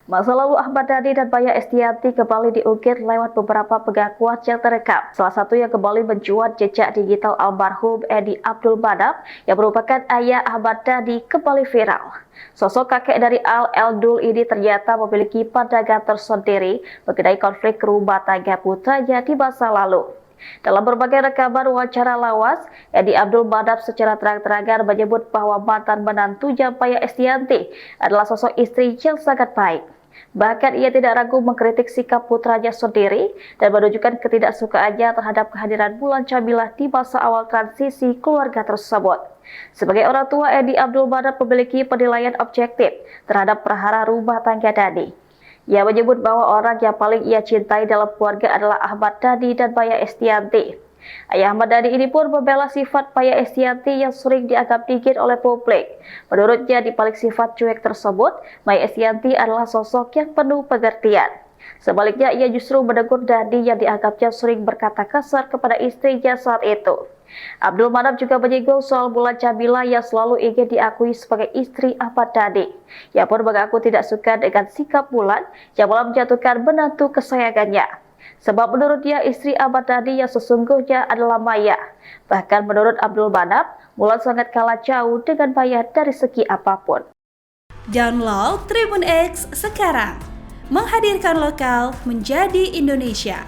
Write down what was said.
Masa lalu Ahmad Dhani dan Maya Estianty kembali diungkit lewat beberapa pengakuan yang terekam. Salah satu yang kembali mencuat jejak digital almarhum Edi Abdul Manap yang merupakan ayah Ahmad Dhani kembali viral. Sosok kakek dari Al Eldul ini ternyata memiliki pandangan tersendiri mengenai konflik rumah tangga putranya di masa lalu. Dalam berbagai rekaman wawancara lawas, Edi Abdul Manap secara terang-terangan menyebut bahwa mantan menantunya Maya Estianty adalah sosok istri yang sangat baik. Bahkan ia tidak ragu mengkritik sikap putranya sendiri dan menunjukkan ketidaksukaannya terhadap kehadiran Mulan Jameela di masa awal transisi keluarga tersebut. Sebagai orang tua, Edi Abdul Manap memiliki penilaian objektif terhadap perkara rumah tangga Dhani. Ia menyebut bahwa orang yang paling ia cintai dalam keluarga adalah Ahmad Dhani dan Maya Estianty. Ayah Ahmad Dhani ini pun membela sifat Maya Estianty yang sering dianggap dingin oleh publik. Menurutnya, di balik sifat cuek tersebut, Maya Estianty adalah sosok yang penuh pengertian. Sebaliknya, ia justru menegur Dhani yang dianggapnya sering berkata kasar kepada istrinya saat itu. Abdul Manap juga menyinggung soal Mulan Jameela yang selalu ingin diakui sebagai istri Ahmad Dhani. Ia pun mengaku tidak suka dengan sikap Mulan yang malah menjatuhkan menantu kesayangannya. Sebab menurut dia istri Ahmad Dhani yang sesungguhnya adalah Maya. Bahkan menurut Abdul Manap, Mulan sangat kalah jauh dengan Maya dari segi apapun. Download Tribun X sekarang, menghadirkan lokal menjadi Indonesia.